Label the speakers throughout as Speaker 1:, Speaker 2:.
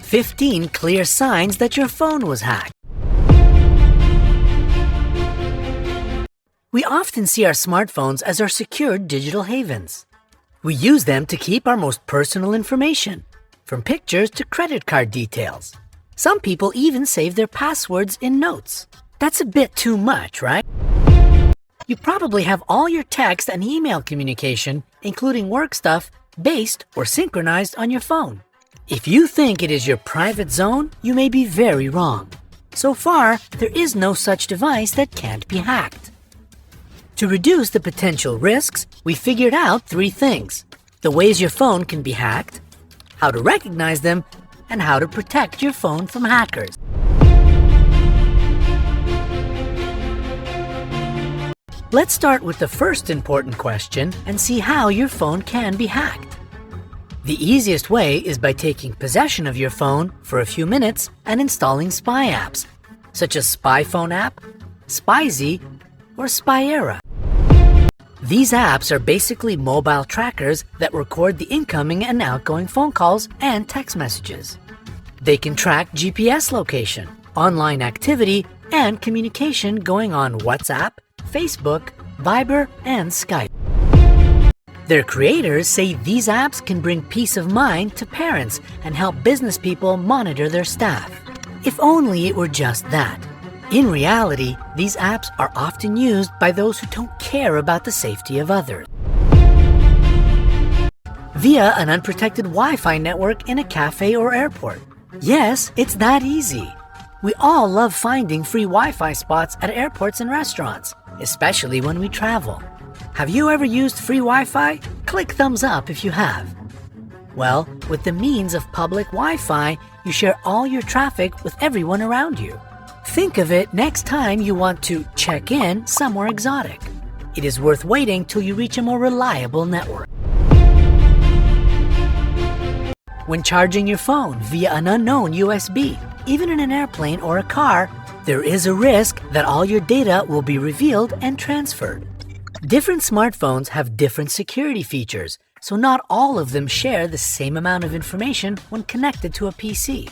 Speaker 1: 15 clear signs that your phone was hacked. We often see our smartphones as our secured digital havens. We use them to keep our most personal information, from pictures to credit card details. Some people even save their passwords in notes. That's a bit too much, right? You probably have all your text and email communication, including work stuff, based or synchronized on your phone. If you think it is your private zone, you may be very wrong. So far, there is no such device that can't be hacked. To reduce the potential risks, we figured out 3 things: the ways your phone can be hacked, how to recognize them, and how to protect your phone from hackers. Let's start with the first important question and see how your phone can be hacked. The easiest way is by taking possession of your phone for a few minutes and installing spy apps, such as Spy Phone app, SpyZ, or Spyera. These apps are basically mobile trackers that record the incoming and outgoing phone calls and text messages. They can track GPS location, online activity, and communication going on WhatsApp, Facebook, Viber, and Skype. Their creators say these apps can bring peace of mind to parents and help business people monitor their staff. If only it were just that. In reality, these apps are often used by those who don't care about the safety of others. Via an unprotected Wi-Fi network in a cafe or airport. Yes, it's that easy. We all love finding free Wi-Fi spots at airports and restaurants, especially when we travel. Have you ever used free Wi-Fi? Click thumbs up if you have. Well, with the means of public Wi-Fi, you share all your traffic with everyone around you. Think of it next time you want to check in somewhere exotic. It is worth waiting till you reach a more reliable network. When charging your phone via an unknown USB, even in an airplane or a car, there is a risk that all your data will be revealed and transferred. Different smartphones have different security features, so not all of them share the same amount of information when connected to a PC.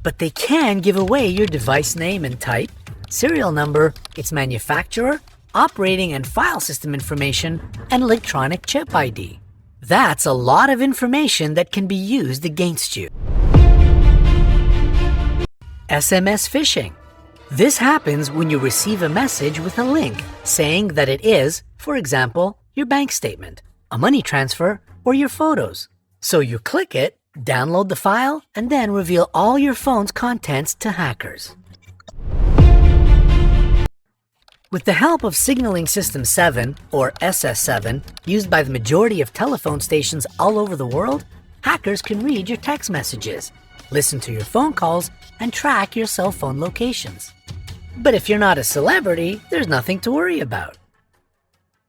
Speaker 1: But they can give away your device name and type, serial number, its manufacturer, operating and file system information, and electronic chip ID. That's a lot of information that can be used against you. SMS phishing. This happens when you receive a message with a link saying that it is, for example, your bank statement, a money transfer, or your photos. So you click it, download the file, and then reveal all your phone's contents to hackers. With the help of Signaling System 7, or SS7, used by the majority of telephone stations all over the world, hackers can read your text messages, listen to your phone calls, and track your cell phone locations. But if you're not a celebrity, there's nothing to worry about.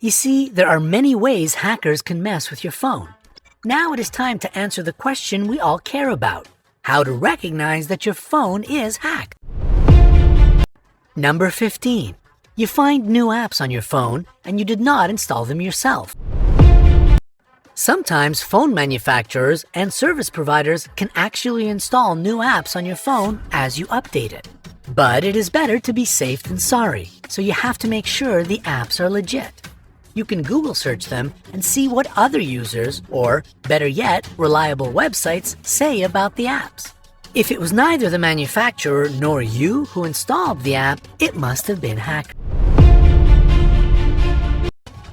Speaker 1: You see, there are many ways hackers can mess with your phone. Now it is time to answer the question we all care about: how to recognize that your phone is hacked. Number 15. You find new apps on your phone and you did not install them yourself. Sometimes phone manufacturers and service providers can actually install new apps on your phone as you update it. But it is better to be safe than sorry, so you have to make sure the apps are legit. You can Google search them and see what other users, or better yet, reliable websites say about the apps. If it was neither the manufacturer nor you who installed the app, it must have been hacked.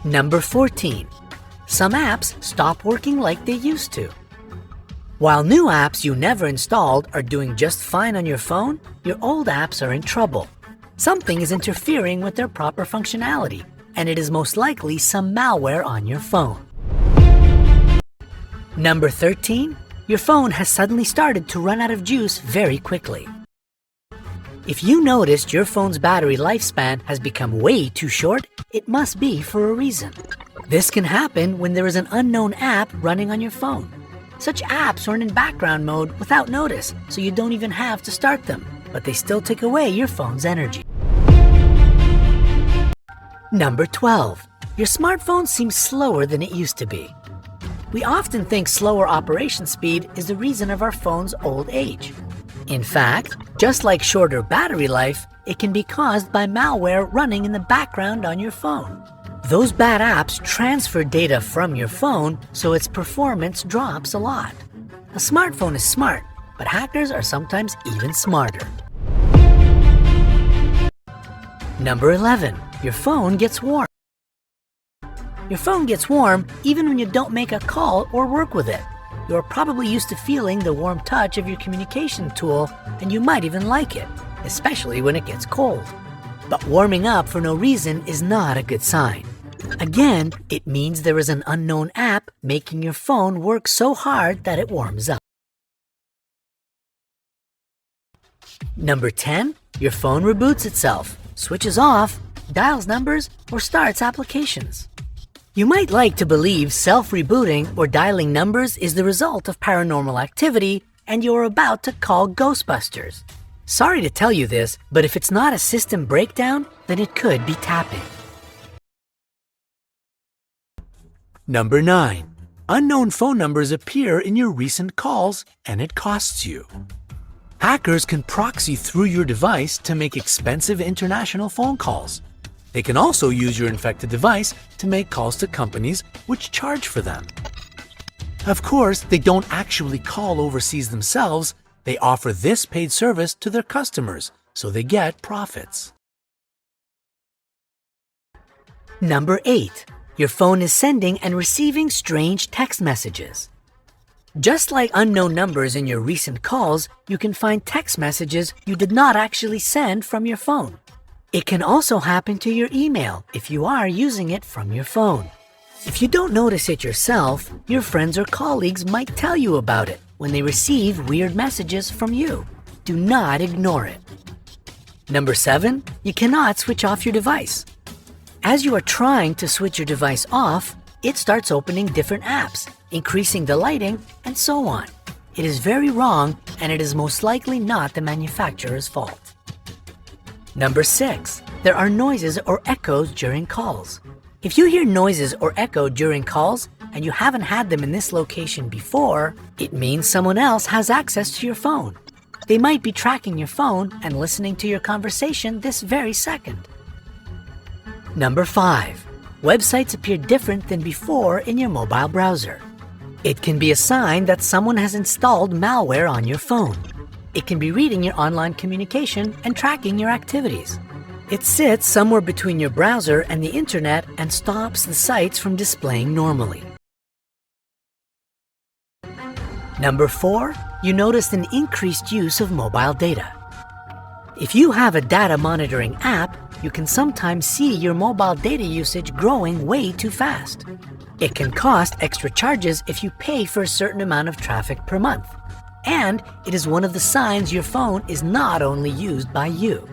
Speaker 1: Number 14. Some apps stop working like they used to. While new apps you never installed are doing just fine on your phone, your old apps are in trouble. Something is interfering with their proper functionality, and it is most likely some malware on your phone. Number 13. Your phone has suddenly started to run out of juice very quickly. If you noticed your phone's battery lifespan has become way too short, it must be for a reason. This can happen when there is an unknown app running on your phone. Such apps run in background mode without notice, so you don't even have to start them, but they still take away your phone's energy. Number 12. Your smartphone seems slower than it used to be. We often think slower operation speed is the reason of our phone's old age. In fact, just like shorter battery life, it can be caused by malware running in the background on your phone. Those bad apps transfer data from your phone, so its performance drops a lot. A smartphone is smart, but hackers are sometimes even smarter. Number 11. Your phone gets warm. Your phone gets warm even when you don't make a call or work with it. You're probably used to feeling the warm touch of your communication tool, and you might even like it, especially when it gets cold. But warming up for no reason is not a good sign. Again, it means there is an unknown app making your phone work so hard that it warms up. Number 10. Your phone reboots itself, switches off, dials numbers, or starts applications. You might like to believe self-rebooting or dialing numbers is the result of paranormal activity and you're about to call Ghostbusters. Sorry to tell you this, but if it's not a system breakdown, then it could be tapping. Number 9. Unknown phone numbers appear in your recent calls and it costs you. Hackers can proxy through your device to make expensive international phone calls. They can also use your infected device to make calls to companies which charge for them. Of course, they don't actually call overseas themselves. They offer this paid service to their customers, so they get profits. Number 8. Your phone is sending and receiving strange text messages. Just like unknown numbers in your recent calls, you can find text messages you did not actually send from your phone. It can also happen to your email if you are using it from your phone. If you don't notice it yourself, your friends or colleagues might tell you about it when they receive weird messages from you. Do not ignore it. Number 7. You cannot switch off your device. As you are trying to switch your device off, it starts opening different apps, increasing the lighting, and so on. It is very wrong, and it is most likely not the manufacturer's fault. Number 6. There are noises or echoes during calls. If you hear noises or echo during calls and you haven't had them in this location before, it means someone else has access to your phone. They might be tracking your phone and listening to your conversation this very second. Number 5. Websites appear different than before in your mobile browser. It can be a sign that someone has installed malware on your phone. It can be reading your online communication and tracking your activities. It sits somewhere between your browser and the internet and stops the sites from displaying normally. Number 4. You noticed an increased use of mobile data. If you have a data monitoring app, you can sometimes see your mobile data usage growing way too fast. It can cost extra charges if you pay for a certain amount of traffic per month. And it is one of the signs your phone is not only used by you.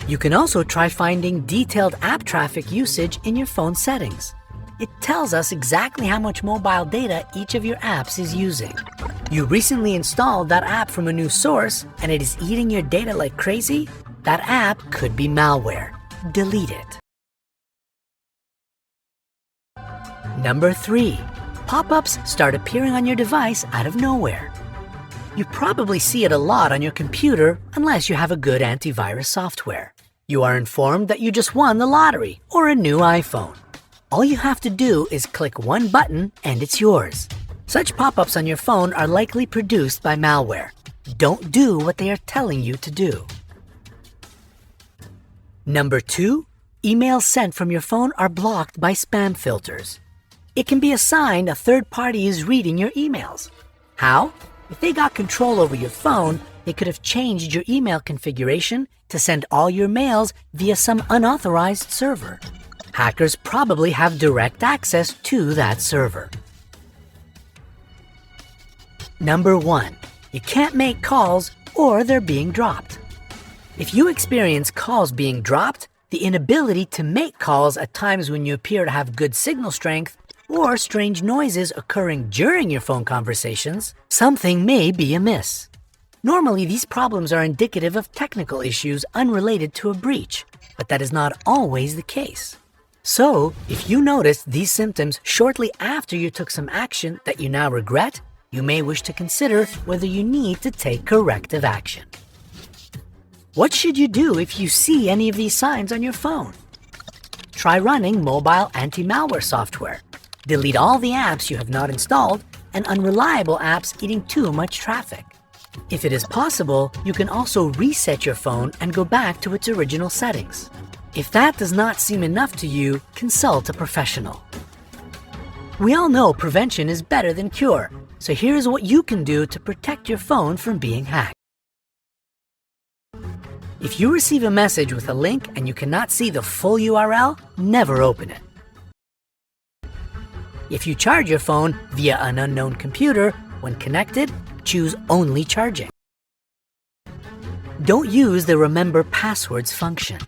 Speaker 1: You can also try finding detailed app traffic usage in your phone settings. It tells us exactly how much mobile data each of your apps is using. You recently installed that app from a new source and it is eating your data like crazy? That app could be malware. Delete it. Number 3. Pop-ups start appearing on your device out of nowhere. You probably see it a lot on your computer unless you have a good antivirus software. You are informed that you just won the lottery or a new iPhone. All you have to do is click one button and it's yours. Such pop-ups on your phone are likely produced by malware. Don't do what they are telling you to do. Number 2. Emails sent from your phone are blocked by spam filters. It can be a sign a third party is reading your emails. How? If they got control over your phone, they could have changed your email configuration to send all your mails via some unauthorized server. Hackers probably have direct access to that server. Number 1. You can't make calls or they're being dropped. If you experience calls being dropped, the inability to make calls at times when you appear to have good signal strength, or strange noises occurring during your phone conversations, something may be amiss. Normally, these problems are indicative of technical issues unrelated to a breach, but that is not always the case. So, if you noticed these symptoms shortly after you took some action that you now regret, you may wish to consider whether you need to take corrective action. What should you do if you see any of these signs on your phone? Try running mobile anti-malware software. Delete all the apps you have not installed and unreliable apps eating too much traffic. If it is possible, you can also reset your phone and go back to its original settings. If that does not seem enough to you, consult a professional. We all know prevention is better than cure, so here's what you can do to protect your phone from being hacked. If you receive a message with a link and you cannot see the full URL, never open it. If you charge your phone via an unknown computer, when connected, choose only charging. Don't use the Remember Passwords function.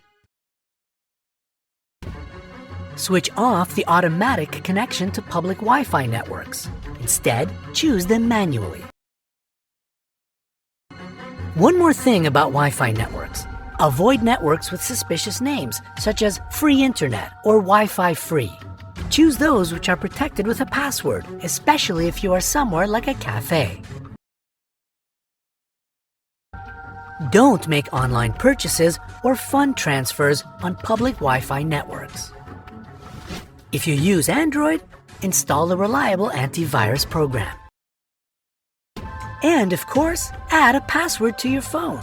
Speaker 1: Switch off the automatic connection to public Wi-Fi networks. Instead, choose them manually. One more thing about Wi-Fi networks. Avoid networks with suspicious names, such as free internet or Wi-Fi free. Choose those which are protected with a password, especially if you are somewhere like a cafe. Don't make online purchases or fund transfers on public Wi-Fi networks. If you use Android, install a reliable antivirus program. And of course, add a password to your phone.